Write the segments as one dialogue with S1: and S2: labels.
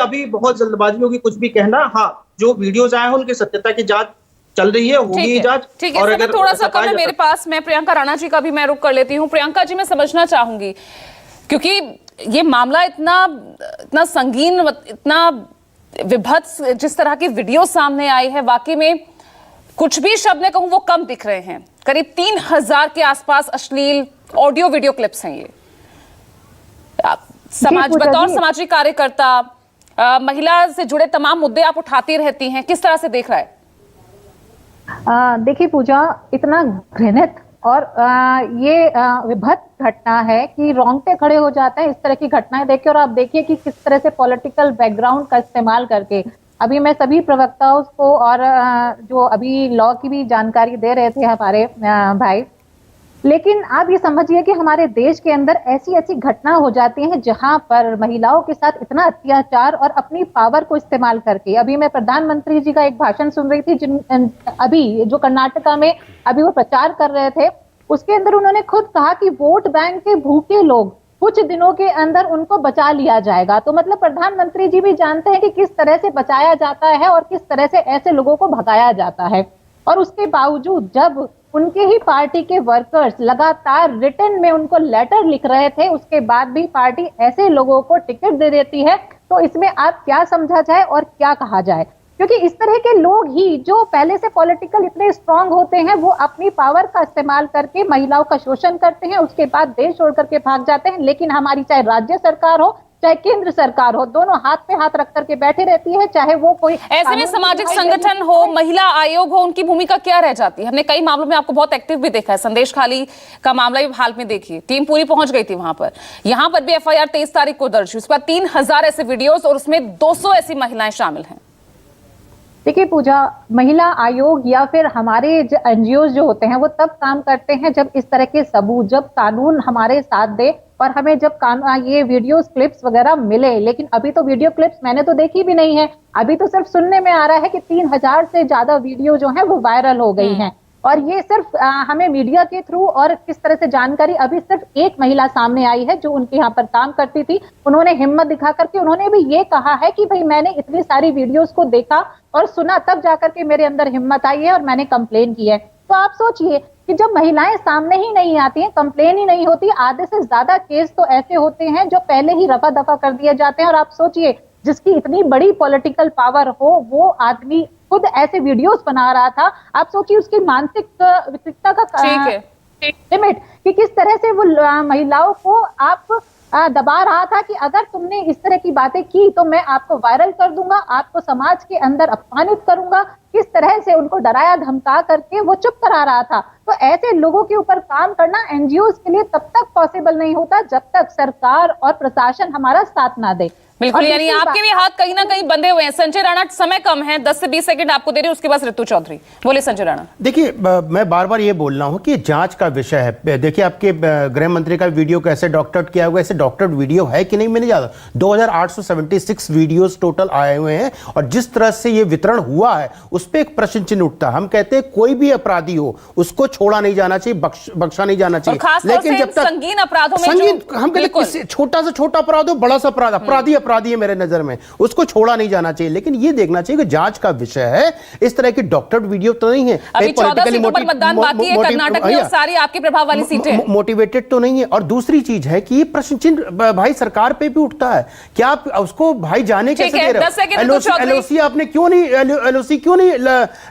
S1: अभी बहुत जल्दबाजी होगी कुछ भी कहना। हाँ, जो वीडियोज आए हैं उनकी सत्यता की जांच चल रही है, होगी जांच।
S2: ठीक है, और अगर थोड़ा सा कम है मेरे पास, मैं प्रियंका राणा जी का भी मैं रुख कर लेती हूँ। प्रियंका जी, मैं समझना चाहूंगी, क्योंकि ये मामला इतना संगीन, इतना विभत्स, जिस तरह की वीडियो सामने आई है, वाकई में कुछ भी शब्द मैं कहूं वो कम दिख रहे हैं। करीब 3000 के आसपास अश्लील ऑडियो वीडियो क्लिप्स हैं ये। बतौर सामाजिक कार्यकर्ता, महिला से जुड़े तमाम मुद्दे आप उठाती रहती हैं, किस तरह से देख रहा है?
S3: देखिए पूजा, इतना घृणित और ये विभत्स घटना है कि रोंगटे खड़े हो जाते हैं इस तरह की घटनाएं देख के। और आप देखिए कि किस तरह से पॉलिटिकल बैकग्राउंड का इस्तेमाल करके, अभी मैं सभी प्रवक्ताओं को और जो अभी लॉ की भी जानकारी दे रहे थे हमारे भाई, लेकिन आप ये समझिए कि हमारे देश के अंदर ऐसी ऐसी घटना हो जाती हैं जहां पर महिलाओं के साथ इतना अत्याचार और अपनी पावर को इस्तेमाल करके। अभी मैं प्रधानमंत्री जी का एक भाषण सुन रही थी, अभी जो कर्नाटका में अभी वो प्रचार कर रहे थे, उसके अंदर उन्होंने खुद कहा कि वोट बैंक के भूखे लोग कुछ दिनों के अंदर उनको बचा लिया जाएगा। तो मतलब प्रधानमंत्री जी भी जानते हैं कि किस तरह से बचाया जाता है और किस तरह से ऐसे लोगों को भगाया जाता है। और उसके बावजूद जब उनके ही पार्टी के वर्कर्स लगातार रिटर्न में उनको लेटर लिख रहे थे, उसके बाद भी पार्टी ऐसे लोगों को टिकट दे देती है, तो इसमें आप क्या समझा जाए और क्या कहा जाए? क्योंकि इस तरह के लोग ही जो पहले से पॉलिटिकल इतने स्ट्रांग होते हैं, वो अपनी पावर का इस्तेमाल करके महिलाओं का शोषण करते हैं, उसके बाद देश छोड़ करके भाग जाते हैं। लेकिन हमारी चाहे राज्य सरकार हो चाहे केंद्र सरकार हो, दोनों हाथ पे हाथ रख करके बैठे रहती है, चाहे वो कोई
S2: ऐसे में सामाजिक संगठन हो, महिला आयोग हो, उनकी भूमिका क्या रह जाती है? हमने कई मामलों में आपको बहुत एक्टिव भी देखा है। संदेश खाली का मामला भी हाल में देखिए, टीम पूरी पहुंच गई थी वहां पर। यहां पर भी FIR 23 तारीख को दर्ज हुई, उसके बाद 3000 ऐसे वीडियोस और उसमें 200 ऐसी महिलाएं शामिल हैं।
S3: देखिए पूजा, महिला आयोग या फिर हमारे NGOs जो होते हैं वो तब काम करते हैं जब इस तरह के सबूत, जब कानून हमारे साथ दे और हमें जब ये वीडियोस क्लिप्स वगैरह मिले। लेकिन अभी तो वीडियो क्लिप्स मैंने तो देखी भी नहीं है, अभी तो सिर्फ सुनने में आ रहा है कि 3000 से ज्यादा वीडियो जो है वो वायरल हो गई हैं। और ये सिर्फ हमें मीडिया के थ्रू और किस तरह से जानकारी, अभी सिर्फ एक महिला सामने आई है जो उनके यहाँ पर काम करती थी। उन्होंने हिम्मत दिखा करके उन्होंने भी ये कहा है कि भाई मैंने इतनी सारी वीडियोस को देखा और सुना, तब जाकर के मेरे अंदर हिम्मत आई है और मैंने कंप्लेन की है। तो आप सोचिए कि जब महिलाएं सामने ही नहीं आती हैं, कंप्लेन ही नहीं होती, आधे से ज्यादा केस तो ऐसे होते हैं जो पहले ही रफा दफा कर दिए जाते हैं। और आप सोचिए, जिसकी इतनी बड़ी पॉलिटिकल पावर हो, वो आदमी खुद ऐसे वीडियोस बना रहा था। आप सोचिए उसकी मानसिक विकृतता का लिमिट, कि किस तरह से वो महिलाओं को आप दबा रहा था कि अगर तुमने इस तरह की बातें की तो मैं आपको वायरल कर दूंगा, आपको समाज के अंदर अपमानित करूंगा। किस तरह से उनको डराया धमका करके वो चुप करा रहा था। तो ऐसे लोगों के ऊपर काम करना NGOs के लिए तब तक पॉसिबल नहीं होता जब तक सरकार और प्रशासन हमारा साथ ना दे।
S2: बिल्कुल, यानी आपके भी हाथ कहीं ना कहीं बंधे हुए हैं। संजय राणा, समय कम है, 10 से 20 सेकंड आपको दे रही हूं, उसके बाद ऋतु चौधरी। बोले संजय राणा।
S4: देखिए, मैं बार बार ये बोल रहा हूं कि जांच का विषय है। देखिए, आपके गृह मंत्री का वीडियो कैसे डॉक्टर्ड किया हुआ, ऐसे डॉक्टर्ड वीडियो है कि नहीं मैंने ज्यादा 2876 वीडियोस टोटल आए हुए हैं। और जिस तरह से ये वितरण हुआ है उस पर एक प्रश्न चिन्ह उठता है। हम कहते हैं कोई भी अपराधी हो उसको छोड़ा नहीं जाना चाहिए, बख्शा नहीं जाना चाहिए। लेकिन जब तक
S2: संगीन अपराधों में
S4: हम कहते हैं छोटा से छोटा अपराध हो, बड़ा सा अपराध, अपराधी है मेरे नजर में, उसको छोड़ा नहीं जाना चाहिए। लेकिन ये देखना चाहिए कि जांच का विषय है, इस तरह की डॉक्टर्ड वीडियो तो नहीं है।
S2: अभी 14 सीटों पर मतदान बाकी है कर्नाटक में, और सारी आपकी प्रभाव वाली सीटें
S4: मोटिवेटेड तो नहीं है। और दूसरी चीज है कि ये प्रश्न चिन्ह भाई सरकार पे भी उठता है कि आप उसको भाई जाने कैसे दे रहे हो? LOC आपने क्यों नहीं, LOC क्यों नहीं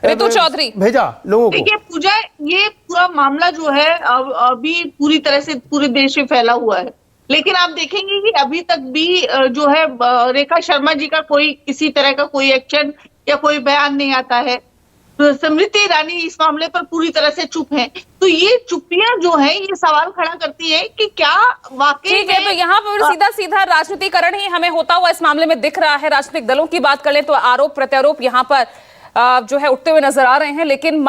S2: ऋतु चौधरी
S4: भेजा लोगों को?
S5: देखिए पूजा, ये पूरा मामला जो है अभी पूरी तरह से पूरे देश में फैला हुआ है। लेकिन आप देखेंगे कि अभी तक भी जो है रेखा शर्मा जी का कोई किसी तरह का कोई एक्शन या कोई बयान नहीं आता है। तो स्मृति ईरानी इस मामले पर पूरी तरह से चुप है। तो ये चुप्पियां जो है ये सवाल खड़ा करती है कि क्या वाकई
S2: ठीक है। तो यहाँ पर सीधा सीधा राजनीतिकरण ही हमें होता हुआ इस मामले में दिख रहा है। राजनीतिक दलों की बात कर ले तो आरोप प्रत्यारोप यहाँ पर जो है उठते हुए नजर आ रहे हैं, लेकिन